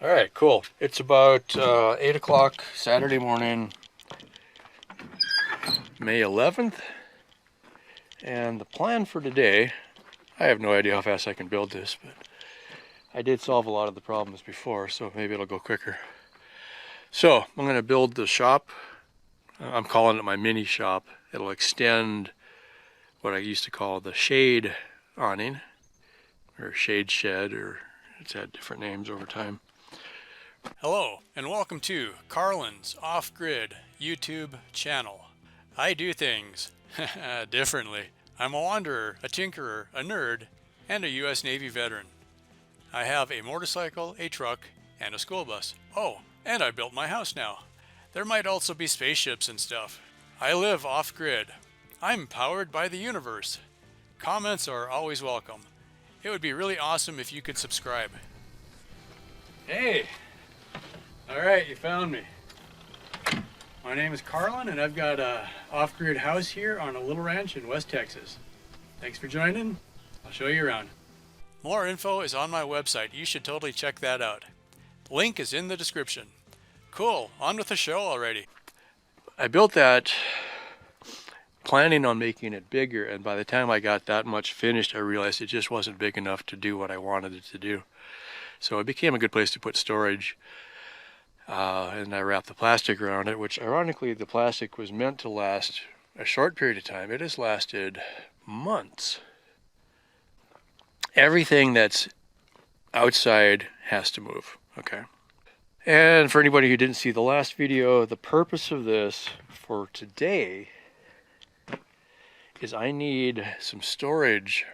All right, cool. It's about 8 o'clock Saturday morning, May 11th. And the plan for today, I have no idea how fast I can build this, but I did solve a lot of the problems before, so maybe it'll go quicker. So I'm going to build the shop. I'm calling it my mini shop. It'll extend what I used to call the shade awning, or shade shed, or it's had different names over time. Hello, and welcome to Carlin's Off-Grid YouTube channel. I do things differently. I'm a wanderer, a tinkerer, a nerd, and a U.S. Navy veteran. I have a motorcycle, a truck, and a school bus. Oh, and I built my house now. There might also be spaceships and stuff. I live off-grid. I'm powered by the universe. Comments are always welcome. It would be really awesome if you could subscribe. Hey! Alright, you found me. My name is Carlin, and I've got a off-grid house here on a little ranch in West Texas. Thanks for joining. I'll show you around. More info is on my website. You should totally check that out. The link is in the description. Cool, on with the show already. I built that planning on making it bigger, and by the time I got that much finished, I realized it just wasn't big enough to do what I wanted it to do. So it became a good place to put storage. And I wrapped the plastic around it, which ironically the plastic was meant to last a short period of time. It has lasted months. Everything that's outside has to move, okay? And for anybody who didn't see the last video, the purpose of this for today is I need some storage.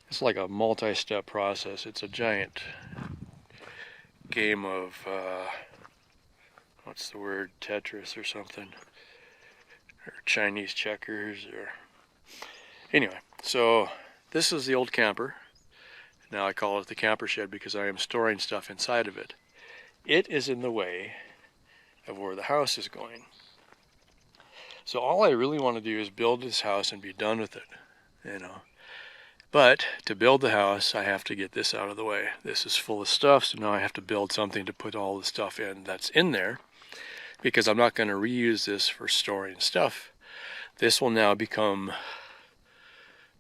It's like a multi-step process. It's a giant game of what's the word, Tetris or something, or Chinese checkers, or anyway. So this is the old camper. Now I call it the camper shed because I am storing stuff inside of it. It is in the way of where the house is going. So all I really want to do is build this house and be done with it, you know. But to build the house, I have to get this out of the way. This is full of stuff, so now I have to build something to put all the stuff in that's in there, because I'm not going to reuse this for storing stuff. This will now become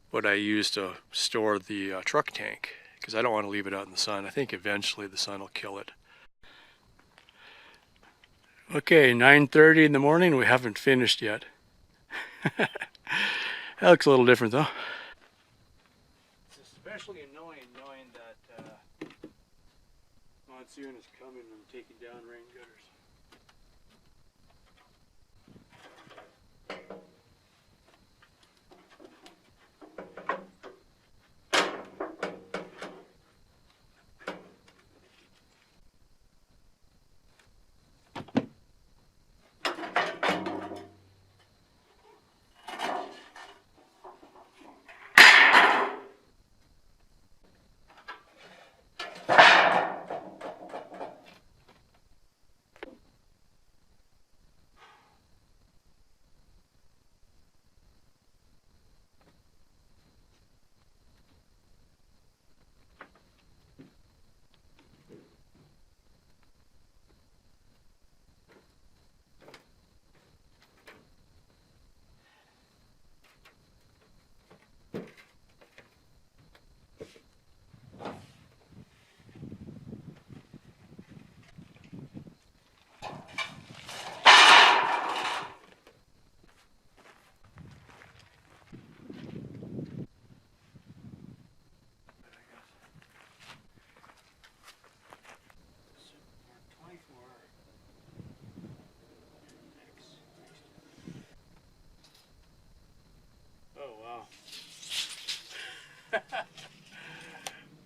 what I use to store the truck tank, because I don't want to leave it out in the sun. I think eventually the sun will kill it. Okay, 9:30 in the morning. We haven't finished yet. That looks a little different though. Especially annoying knowing that monsoon is coming and taking down rain gutters.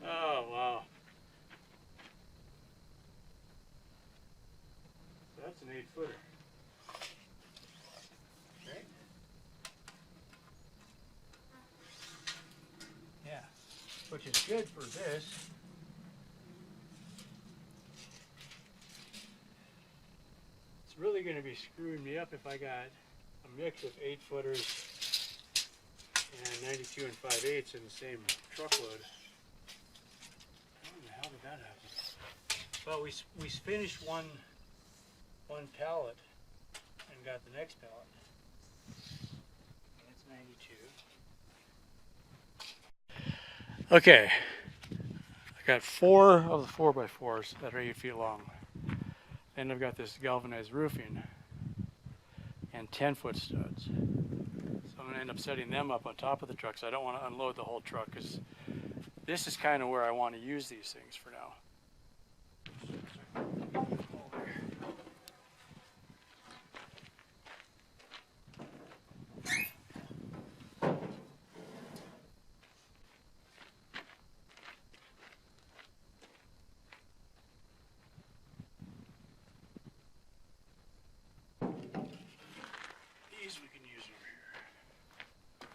Oh, wow. That's an 8-footer. Right? Yeah. Which is good for this. It's really going to be screwing me up if I got a mix of 8-footers and 92 and 5/8 in the same truckload. How in the How did that happen? Well, we finished one pallet and got the next pallet. That's 92. Okay, I got 4 of the 4x4s that are 8 feet long. Then I've got this galvanized roofing and 10-foot studs. So I'm going to end up setting them up on top of the truck, so I don't want to unload the whole truck, because this is kind of where I want to use these things for now. We can use over here.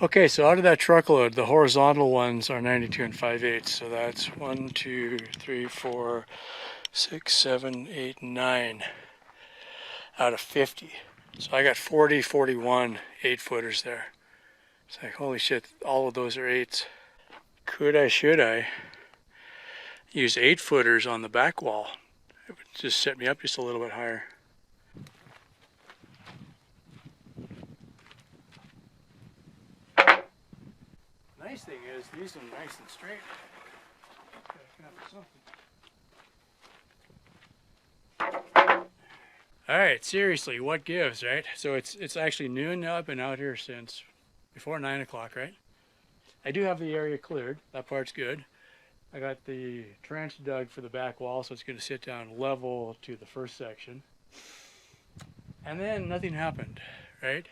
Okay, so out of that truckload, the horizontal ones are 92 and 5/8. So that's 1, 2, 3, 4, 6, 7, 8, 9 out of 50. So I got 40, 41 8-footers there. It's like, holy shit, all of those are 8s. Could I, should I use 8-footers on the back wall? It would just set me up just a little bit higher. Nice thing is, these are nice and straight. Alright, seriously, what gives, right? So it's actually noon now. I've been out here since before 9 o'clock, right? I do have the area cleared. That part's good. I got the trench dug for the back wall, so it's going to sit down level to the first section. And then nothing happened, right?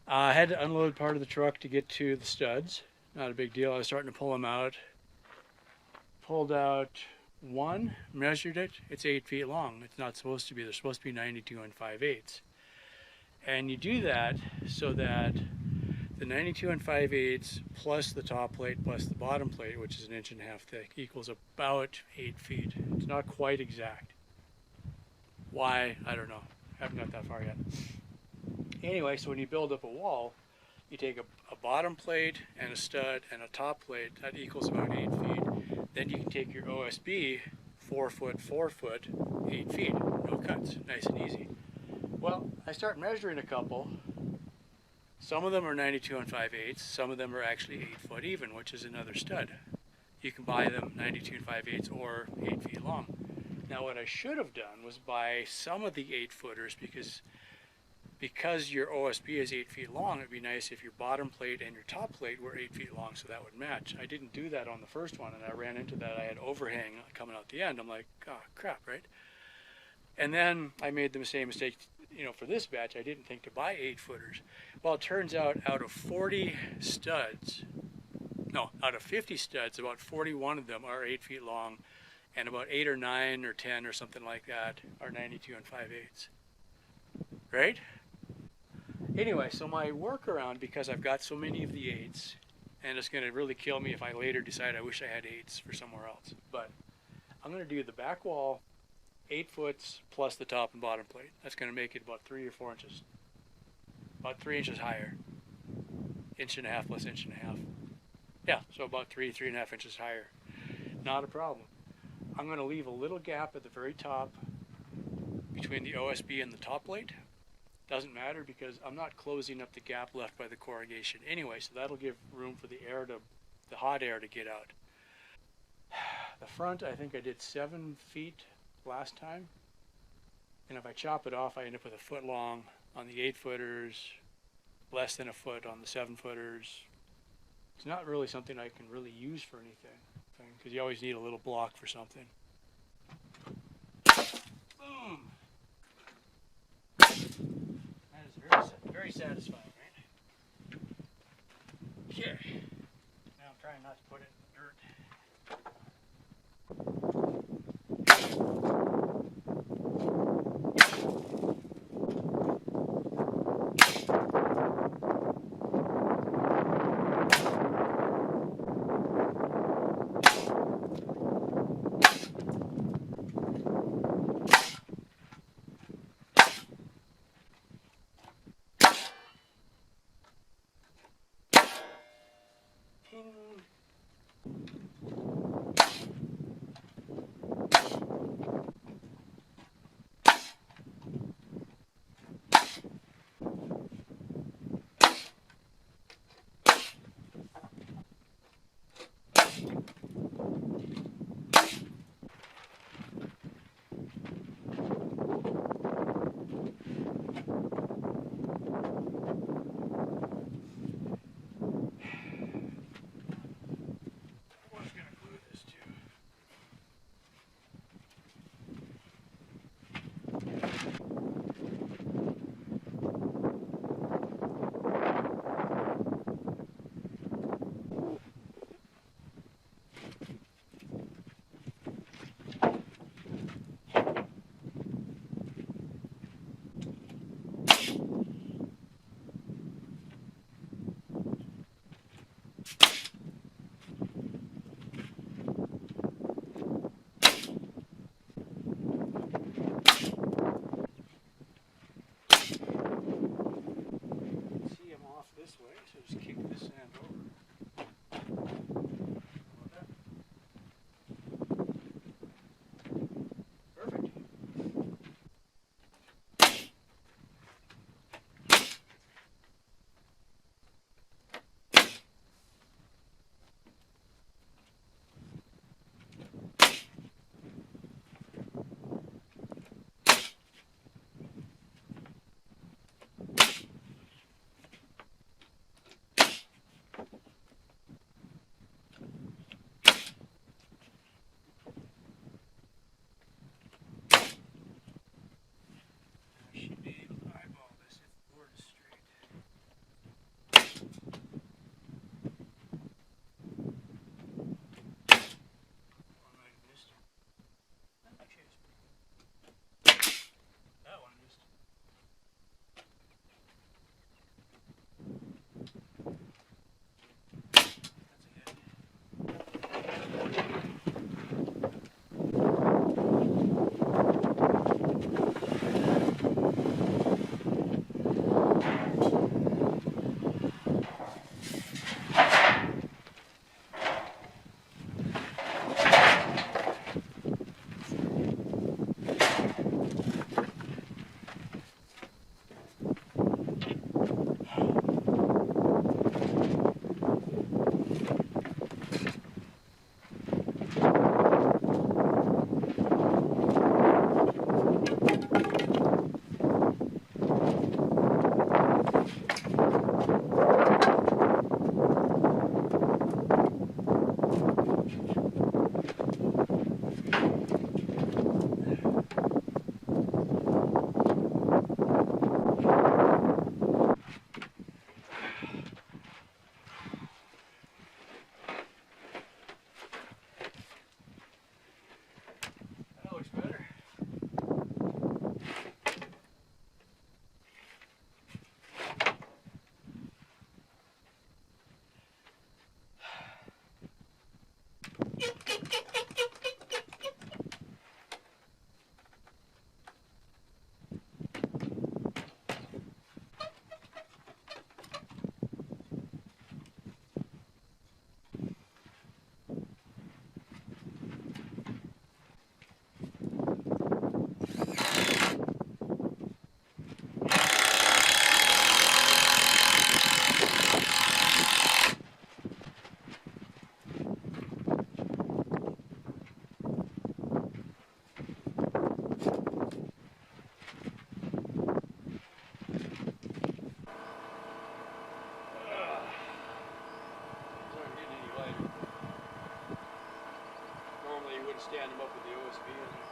I had to unload part of the truck to get to the studs. Not a big deal. I was starting to pull them out. Pulled out one, measured it. It's 8 feet long. It's not supposed to be. They're supposed to be 92 and 5/8. And you do that so that the 92 and 5/8 plus the top plate plus the bottom plate, which is 1.5 inches thick, equals about 8 feet. It's not quite exact. Why? I don't know. Haven't got that far yet. Anyway, so when you build up a wall, you take a bottom plate and a stud and a top plate. That equals about 8 feet. Then you can take your OSB, 4 foot, 4 foot, 8 feet. No cuts. Nice and easy. Well, I start measuring a couple. Some of them are 92 and 5/8. Some of them are actually 8 foot even, which is another stud. You can buy them 92 and 5/8 or 8 feet long. Now what I should have done was buy some of the 8-footers, because your OSB is 8 feet long, it'd be nice if your bottom plate and your top plate were 8 feet long, so that would match. I didn't do that on the first one, and I ran into that. I had overhang coming out the end. I'm like, oh crap, right? And then I made the same mistake, for this batch. I didn't think to buy 8-footers. Well, it turns out out of 50 studs, about 41 of them are 8 feet long, and about 8 or 9 or 10 or something like that are 92 and 5/8. Right? Anyway, so my workaround, because I've got so many of the 8s, and it's going to really kill me if I later decide I wish I had 8s for somewhere else, but I'm going to do the back wall 8 foot plus the top and bottom plate. That's going to make it about 3 or 4 inches. About 3 inches higher. 1.5 inches plus 1.5 inches. Yeah, so about 3.5 inches higher. Not a problem. I'm going to leave a little gap at the very top between the OSB and the top plate. Doesn't matter, because I'm not closing up the gap left by the corrugation anyway, so that'll give room for the hot air to get out. The front, I think I did 7 feet last time, and if I chop it off, I end up with 1 foot long on the 8-footers, less than 1 foot on the 7-footers. It's not really something I can really use for anything, because you always need a little block for something. Boom! That is very satisfying, right? Okay. Now I'm trying not to put it in the dirt. stand them up with the OSB in there.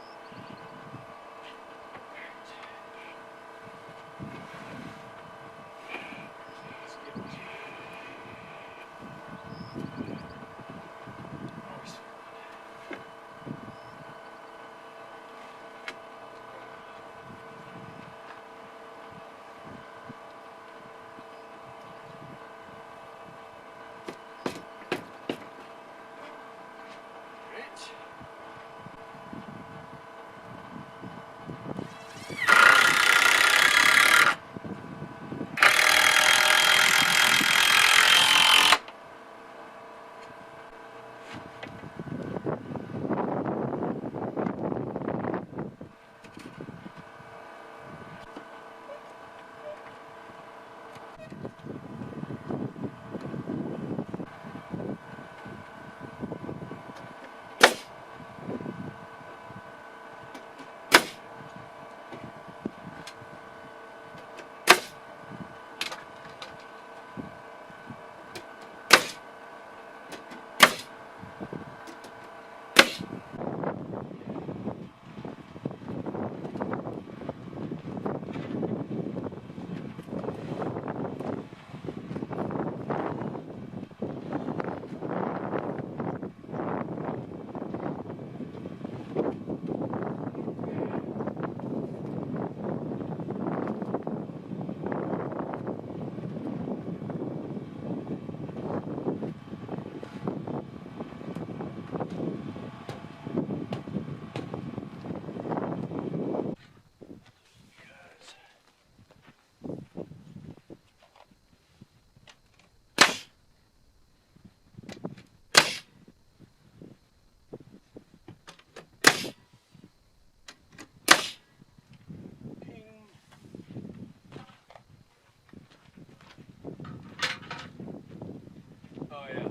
Oh yeah?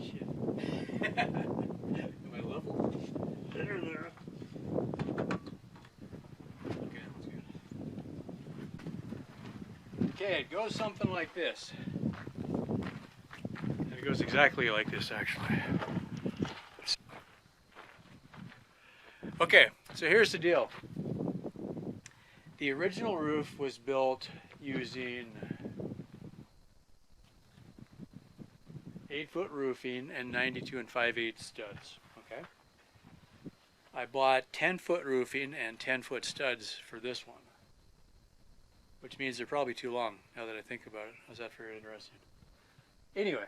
Shit. Am I level? There. Okay, that's good. Okay, it goes something like this. And it goes exactly like this, actually. Okay, so here's the deal. The original roof was built using 8-foot roofing and 92 and 5/8 studs, okay? I bought 10-foot roofing and 10-foot studs for this one, which means they're probably too long now that I think about it. How's that for interesting? Anyway,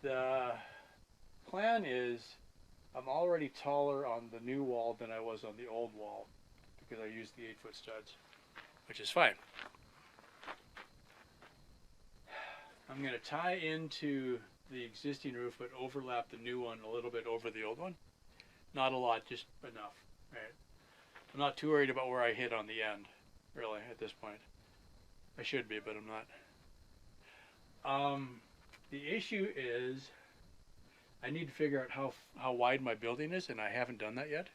the plan is I'm already taller on the new wall than I was on the old wall because I used the 8-foot studs, which is fine. I'm going to tie into the existing roof but overlap the new one a little bit over the old one. Not a lot, just enough. Right? I'm not too worried about where I hit on the end, really, at this point. I should be, but I'm not. The issue is I need to figure out how wide my building is, and I haven't done that yet.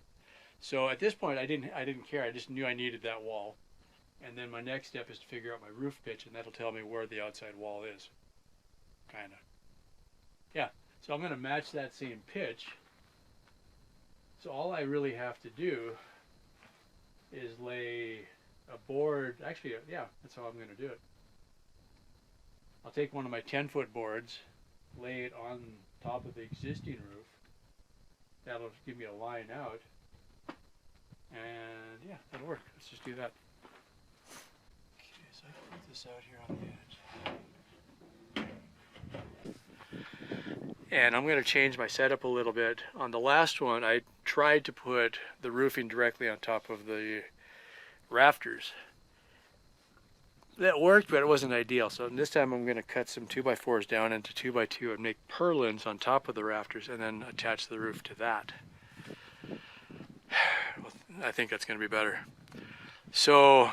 So at this point, I didn't care. I just knew I needed that wall. And then my next step is to figure out my roof pitch, and that'll tell me where the outside wall is. Kind of. Yeah, so I'm going to match that same pitch. So all I really have to do is lay a board. Actually, yeah, that's how I'm going to do it. I'll take one of my 10-foot boards, lay it on top of the existing roof. That'll give me a line out. And yeah, that'll work. Let's just do that. Okay, so I can put this out here on the edge. And I'm going to change my setup a little bit. On the last one, I tried to put the roofing directly on top of the rafters. That worked, but it wasn't ideal. So this time I'm going to cut some 2x4s down into 2x2 and make purlins on top of the rafters and then attach the roof to that. I think that's going to be better. So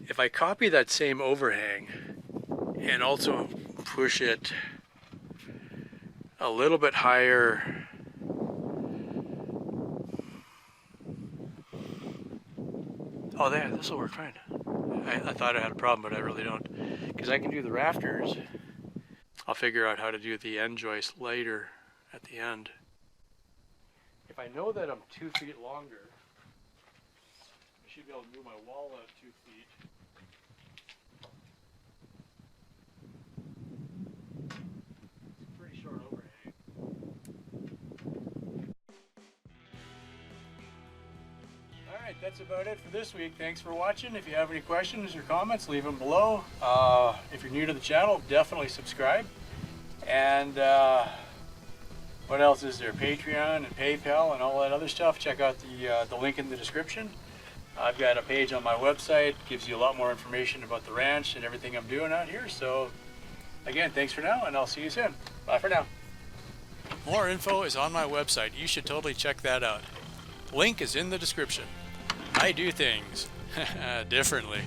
if I copy that same overhang and also push it a little bit higher, oh there, this will work fine. I thought I had a problem, but I really don't, because I can do the rafters. I'll figure out how to do the end joist later at the end. if I know that I'm 2 feet longer, I should be able to move my wall out 2 feet. It's a pretty short overhang. Alright, that's about it for this week. Thanks for watching. If you have any questions or comments, leave them below. If you're new to the channel, definitely subscribe. And what else is there? Patreon and PayPal and all that other stuff. Check out the link in the description. I've got a page on my website. Gives you a lot more information about the ranch and everything I'm doing out here. So again, thanks for now, and I'll see you soon. Bye for now. More info is on my website. You should totally check that out. Link is in the description. I do things differently.